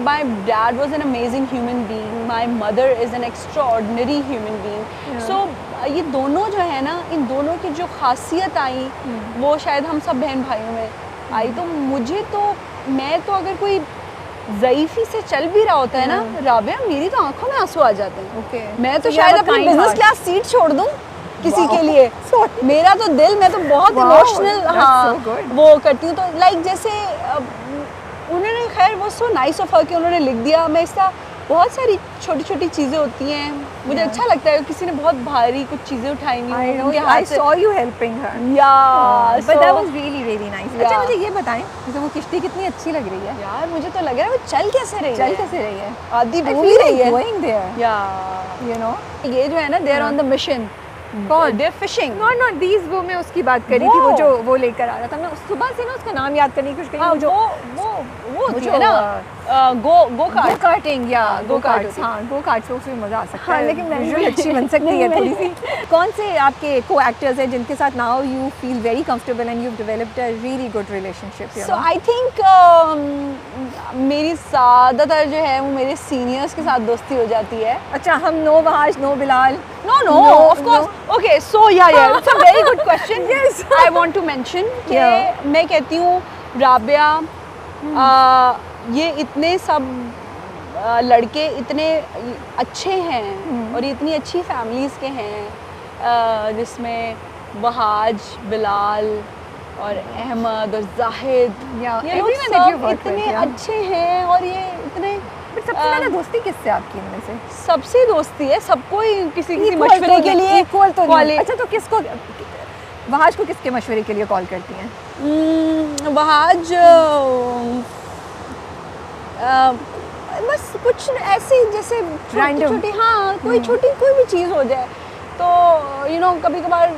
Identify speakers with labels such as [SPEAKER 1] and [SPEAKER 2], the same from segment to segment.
[SPEAKER 1] my dad was an amazing human being, my mother is an extraordinary human being. So ये दोनों जो है ना, इन दोनों की जो खासियत आई वो शायद हम सब बहन भाइयों में आई। तो मुझे तो, मैं तो अगर कोई ज़ईफ़ी से चल भी रहा होता है ना राबिया, मेरी तो आंखों में आंसू आ जाते हैं। मैं तो शायद अपनी बिजनेस क्लास सीट छोड़ दूँ किसी के लिए। मेरा तो दिल, मैं तो बहुत इमोशनल वो करती हूँ। तो लाइक जैसे उन्होंने, खैर वो सो नाइस ऑफ हर कि उन्होंने लिख दिया। मैं इसका बहुत सारी छोटी छोटी चीज़ें होती हैं, मुझे अच्छा लगता है किसी ने बहुत भारी कुछ चीज़ें उठाई नहीं।
[SPEAKER 2] I saw you helping her.
[SPEAKER 1] Yeah,
[SPEAKER 2] but that was really nice. अच्छा मुझे ये बताएं, जैसे वो किश्ती कितनी अच्छी लग रही है
[SPEAKER 1] यार। मुझे तो लग रहा है वो चल कैसे रही है, आधी डूब ही रही है।
[SPEAKER 2] Going there.
[SPEAKER 1] Yeah,
[SPEAKER 2] you know,
[SPEAKER 1] ये जो है ना, they are on the mission.
[SPEAKER 2] कौन?
[SPEAKER 1] They're fishing.
[SPEAKER 2] No, these वो मैं उसकी बात करी थी, वो जो वो लेकर आ रहा था। मैं सुबह से ना उसका नाम याद करने की कोशिश कर रही हूँ। वो होती है ना गो कार्टिंग या गो कार्ट्स। हाँ, गो कार्ट्स उसमें मज़ा आ सकता है, लेकिन विजुअल अच्छी बन सकती है थोड़ी सी। कौन से आपके को एक्टर्स हैं जिनके साथ now you feel very comfortable and you have developed a really good relationship?
[SPEAKER 1] So I think मेरी ज़्यादातर जो है वो मेरे सीनियर्स के साथ दोस्ती हो जाती है।
[SPEAKER 2] अच्छा, हम no Wahaj, no Bilal?
[SPEAKER 1] No, of course. Okay, so yeah, it's a very good question. Yes, I want to mention कि मैं कहती हूँ राबिया, ये इतने सब लड़के इतने अच्छे हैं और इतनी अच्छी फैमिलीज़ के हैं, जिसमें वहाज, बिलाल और अहमद और जाहिद, ये लोग सब इतने अच्छे हैं और ये इतने।
[SPEAKER 2] सबसे ज़्यादा दोस्ती किससे आपकी इनमें से?
[SPEAKER 1] सबसे दोस्ती है, सबको किसी मशवरे के लिए
[SPEAKER 2] इक्वल तो नहीं। अच्छा, तो किसको, वहाज को किसके मशवरे के लिए कॉल करती हैं?
[SPEAKER 1] वहाज बस कुछ ऐसी जैसे छोटी, हाँ कोई छोटी कोई भी चीज़ हो जाए तो यू नो, कभी कभार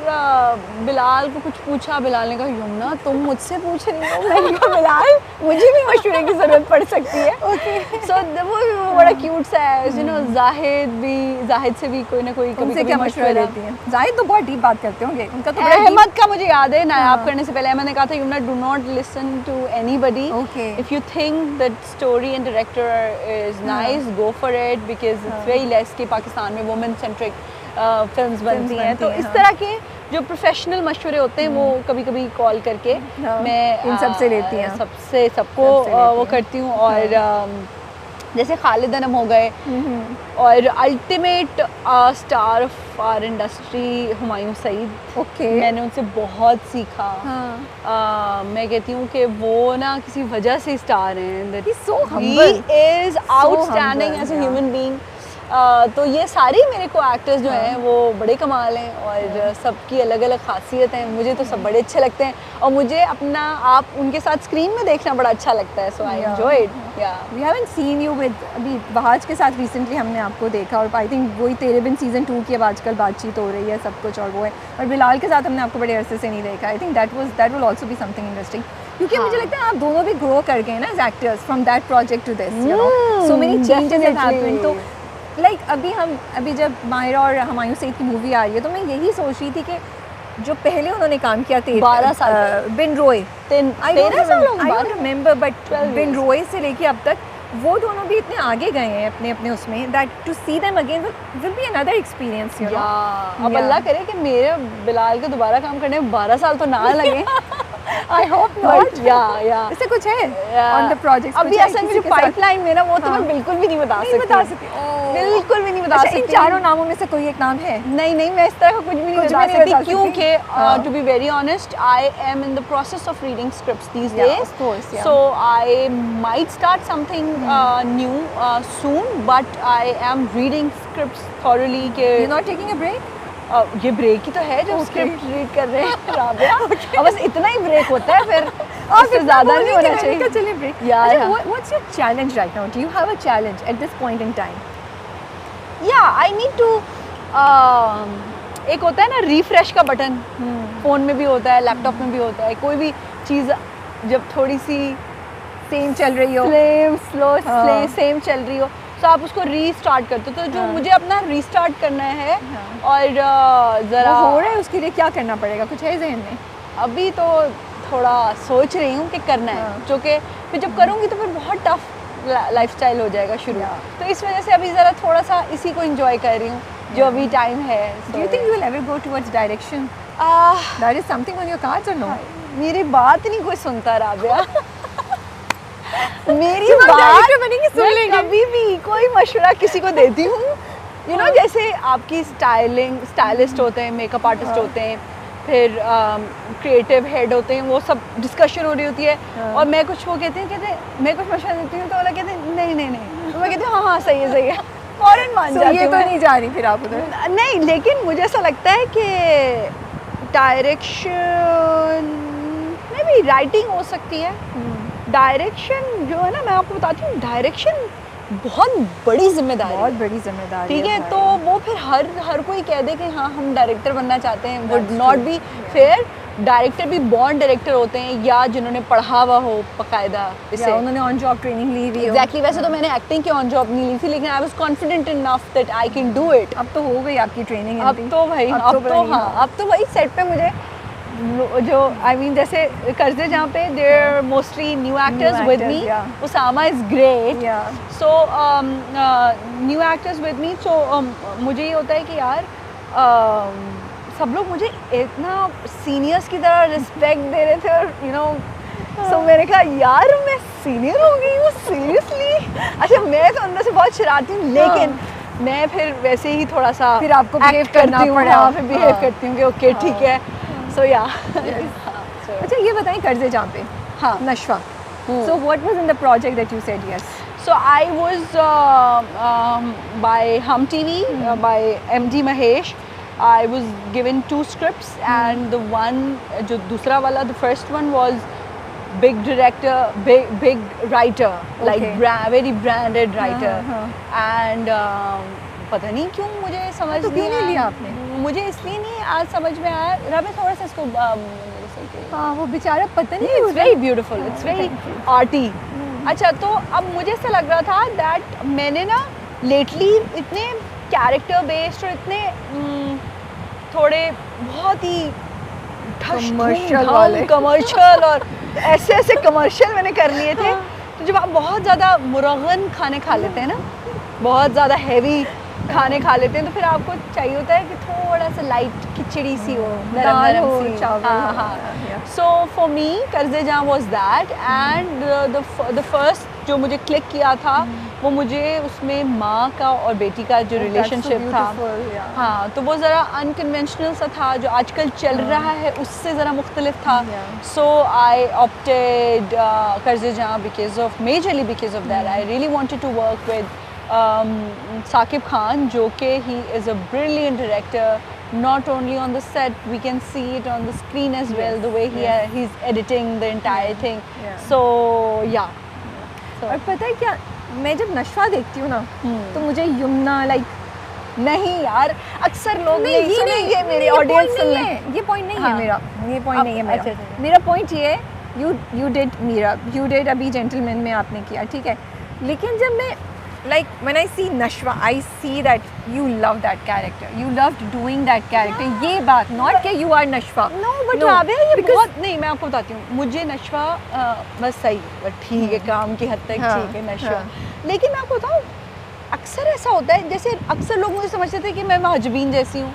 [SPEAKER 1] बिलाल को कुछ पूछा, बिलाल ने कहा यमुना तुम मुझसे पूछ रही हो। मैंने कहा बिलाल मुझे भी मशवरे की ज़रूरत पड़ सकती है। सो वो बड़ा क्यूट सा है। यू नो, जाहिद से भी कोई ना कोई कभी
[SPEAKER 2] क्या मशवरा लेती हैं? जाहिद तो बहुत डीप बात करते होंगे, उनका तो।
[SPEAKER 1] अहमद का मुझे याद है नायाब करने से पहले अहमद ने कहा था Yamuna do not listen to anybody, if you think that story and director is nice go for it, because it's very less कि पाकिस्तान में वुमेन सेंट्रिक फिल्म्स बनती हैं। तो इस तरह के जो प्रोफेशनल मशवरे होते हैं वो कभी कभी कॉल करके मैं
[SPEAKER 2] इन सबसे लेती हैं,
[SPEAKER 1] सबको वो करती हूँ। और जैसे खालिद अनम हो गए और ultimate star of our industry Humayun Saeed, मैंने उनसे बहुत सीखा। मैं कहती हूँ कि वो ना किसी वजह से स्टार हैं। He is outstanding as a human being. तो ये सारे मेरे को एक्टर्स जो हैं वो बड़े कमाल हैं और सबकी अलग अलग खासियत हैं। मुझे तो सब बड़े अच्छे लगते हैं और मुझे अपना आप उनके साथ स्क्रीन में देखना बड़ा अच्छा लगता है। So I enjoy it.
[SPEAKER 2] We haven't seen you with, अभी वहाज के साथ रिसेंटली हमने आपको देखा और आई थिंक वही तेरे बिन सीज़न 2 की अब आजकल बातचीत हो रही है सब कुछ, और वो है। और बिलाल के साथ हमने आपको बड़े अरसे से नहीं देखा। I think that will also be something interesting, क्योंकि मुझे लगता है आप दोनों भी ग्रो कर गए ना as actors from that project to this, you know, so many changes have happened. तो लाइक अभी जब माहिरा और हुमायूं सईद की मूवी आ रही है तो मैं यही सोच रही थी कि जो पहले उन्होंने काम किया
[SPEAKER 1] 12 साल
[SPEAKER 2] बिन रोय,
[SPEAKER 1] आई डोंट
[SPEAKER 2] रिमेंबर, बट बिन रोय से लेके अब तक वो दोनों भी इतने आगे गए हैं अपने अपने उसमें, that to see them again will be another experience, you know.
[SPEAKER 1] अब अल्लाह करे कि मेरे बिलाल के दोबारा काम करने में 12 साल तो ना लगे।
[SPEAKER 2] I hope not.
[SPEAKER 1] Yeah.
[SPEAKER 2] इससे कुछ है on the project?
[SPEAKER 1] अभी असल में जो पाइपलाइन में ना वो तो मैं बिल्कुल भी नहीं बता सकती। बिल्कुल भी नहीं बता सकती।
[SPEAKER 2] इन चारों नामों में से कोई एक नाम है?
[SPEAKER 1] नहीं, मैं इस तरह का कुछ भी नहीं बता सकती, क्योंकि to be very honest I am in the process of reading scripts these days, so I might start something new soon, but I am reading scripts thoroughly. के
[SPEAKER 2] you not taking a break?
[SPEAKER 1] ये break ही तो है जो script read कर रहे हैं राबिया। अब बस इतना ही ब्रेक होता है, फिर उससे ज़्यादा नहीं होना चाहिए।
[SPEAKER 2] चलिए break. What's your challenge right now? Do you have a challenge at this point in time?
[SPEAKER 1] Yeah, I need to एक होता है ना रिफ्रेश का बटन, फ़ोन में भी होता है, लैपटॉप में भी होता है। कोई भी चीज़ जब थोड़ी सी
[SPEAKER 2] सेम चल रही हो,
[SPEAKER 1] सेम चल रही हो, तो आप उसको रीस्टार्ट करते हो। तो जो मुझे अपना रीस्टार्ट करना है और ज़रा
[SPEAKER 2] हो रहा है, उसके लिए क्या करना पड़ेगा? कुछ है ज़हन में?
[SPEAKER 1] अभी तो थोड़ा सोच रही हूँ कि करना है, जो कि फिर जब करूँगी तो फिर बहुत टफ लाइफस्टाइल हो जाएगा शुरू। तो इस वजह से अभी ज़रा थोड़ा सा इसी को इंजॉय कर रही हूँ जो अभी टाइम है।
[SPEAKER 2] Do you think you will ever go towards direction? That is something on your cards और नो?
[SPEAKER 1] मेरी बात नहीं कोई सुनता राबिया। मेरी
[SPEAKER 2] जब आप
[SPEAKER 1] बात
[SPEAKER 2] डायरेक्टर बनेंगी सुन
[SPEAKER 1] मैं
[SPEAKER 2] लेंगे।
[SPEAKER 1] कभी भी कोई मशवरा किसी को देती हूँ, यू नो, जैसे आपकी स्टाइलिस्ट होते हैं, मेकअप आर्टिस्ट होते हैं, फिर क्रिएटिव हेड होते हैं, वो सब डिस्कशन हो रही होती है और मैं कुछ वो कहते हैं मैं कुछ मशवरा देती हूँ तो वो लोग कहते हैं नहीं, तो मैं कहती हूँ हाँ सही है फौरन मान जाती हूँ।
[SPEAKER 2] ये तो नहीं जा रही फिर आप उधर?
[SPEAKER 1] नहीं, लेकिन मुझे ऐसा लगता है कि डायरेक्शन में भी राइटिंग हो सकती है। डायरेक्शन जो है ना, मैं आपको बताती हूँ, डायरेक्शन बहुत बड़ी जिम्मेदारी
[SPEAKER 2] बहुत बड़ी जिम्मेदारी
[SPEAKER 1] ठीक है। तो वो फिर हर कोई कह दे कि हाँ हम डायरेक्टर बनना चाहते हैं, would not be fair. Director भी बॉर्न डायरेक्टर होते हैं या जिन्होंने पढ़ा हुआ हो बाकायदा,
[SPEAKER 2] इसे उन्होंने ऑन जॉब ट्रेनिंग ली हुई हो।
[SPEAKER 1] एग्जैक्टली। वैसे तो मैंने एक्टिंग की ऑन जॉब नहीं ली थी, लेकिन I was confident enough that I can do it.
[SPEAKER 2] अब तो हो गई आपकी ट्रेनिंग।
[SPEAKER 1] अब तो भाई अब तो भाई सेट पे मुझे जो I mean जैसे कर्जे जहाँ पे there mostly new actors with me, Usama is great, so new actors with me, so मुझे ये होता है कि यार सब लोग मुझे इतना सीनियर्स की तरह रिस्पेक्ट दे रहे थे और यू नो, सो मैंने कहा यार मैं सीनियर हो गई हूँ सीरियसली। अच्छा, मैं तो अंदर से बहुत शरारती हूँ, लेकिन मैं फिर वैसे ही थोड़ा सा
[SPEAKER 2] फिर आपको बिहेव करना पड़ा।
[SPEAKER 1] फिर बिहेव करती हूँ कि ओके ठीक है। So yeah.
[SPEAKER 2] अच्छा, ये बताएं कर्जे जहाँ पे
[SPEAKER 1] हाँ
[SPEAKER 2] नशवा, so what was in the project that you said yes?
[SPEAKER 1] So I was by Hum TV, by MD Mahesh. I was given 2 scripts and the one जो दूसरा वाला, the first one was big director, big writer, like very branded writer, and पता नहीं क्यों मुझे समझ
[SPEAKER 2] तो नहीं लिया आपने?
[SPEAKER 1] मुझे इसलिए नहीं आज समझ में आया। रबे थोड़ा सा इसको
[SPEAKER 2] हाँ, वो बेचारा पता नहीं,
[SPEAKER 1] it's very beautiful, it's very arty. अच्छा, तो अब मुझे ऐसा लग रहा था दैट मैंने ना लेटली इतने कैरेक्टर बेस्ड और इतने थोड़े बहुत ही कमर्शियल और ऐसे कमर्शियल मैंने कर लिए थे। तो जब आप बहुत ज़्यादा मुरगन खाने खा लेते हैं ना, बहुत ज़्यादा हैवी खाने खा लेते हैं, तो फिर आपको चाहिए होता है कि थोड़ा सा लाइट खिचड़ी सी हो, नरम सी चावल। सो फॉर मी कर्जे जहाँ was that, and the first जो मुझे क्लिक किया था वो मुझे उसमें माँ का और बेटी का जो रिलेशनशिप था, हाँ, तो वो ज़रा अनकन्वेंशनल सा था, जो आजकल चल रहा है उससे ज़रा मुख्तलिफ था। सो आई ऑप्टेड कर्जे जहाँ majorly because of that. I really wanted to work with Saqib Khan, जो कि he is a brilliant director, not only on the set, we can see it on the screen as well, the way he's editing the entire thing. So yeah.
[SPEAKER 2] और पता है क्या, मैं जब नशवा देखती हूँ ना तो मुझे यमुना
[SPEAKER 1] नहीं यार, अक्सर लोग नहीं सुनेंगे, मेरे ऑडियंस सुन लें।
[SPEAKER 2] ये पॉइंट नहीं है मेरा, ये पॉइंट नहीं है मेरा। मेरा पॉइंट ये है, you did Meera, you did अभी जेंटलमैन में आपने किया, ठीक है, लेकिन जब मैं like when I see Nashwa, I see that you love that character, you loved doing that character. ये बात not कि you are Nashwa.
[SPEAKER 1] No, but Rabia ये बहुत नहीं, मैं आपको बताती हूँ, मुझे नशवा बस सही, ठीक है, काम की हद तक ठीक है नशवा, लेकिन मैं आपको बताऊँ अक्सर ऐसा होता है, जैसे अक्सर लोग मुझे समझते थे कि मैं महजबीन जैसी हूँ।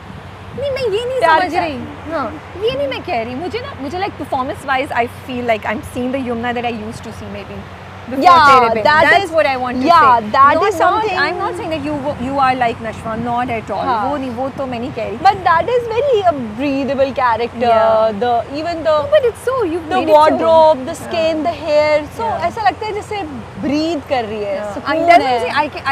[SPEAKER 2] नहीं, मैं ये नहीं समझ रही, हाँ, ये नहीं मैं कह रही, मुझे like performance wise I feel like I'm seeing the Yumna that I used to see maybe. That's what I want to say.
[SPEAKER 1] That is something.
[SPEAKER 2] I'm not saying that you are like Nashwa, not at all. वो नहीं, वो तो मैं नहीं कह रही.
[SPEAKER 1] But that is very a breathable character. But
[SPEAKER 2] it's so you've
[SPEAKER 1] the wardrobe, the skin, the hair. So ऐसा लगता है जैसे breathe कर रही है.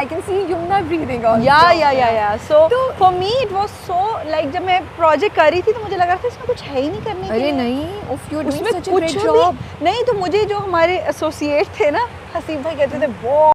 [SPEAKER 2] I can see Yumna breathing also.
[SPEAKER 1] Yeah. So for me it was so like जब मैं project कर रही थी तो मुझे लग रहा था इसमें कुछ है ही नहीं करने के लिए.
[SPEAKER 2] अरे नहीं, you're doing such a great job.
[SPEAKER 1] नहीं, तो मुझे जो हमारे associate थे ना, हसीब भाई कहते थे वो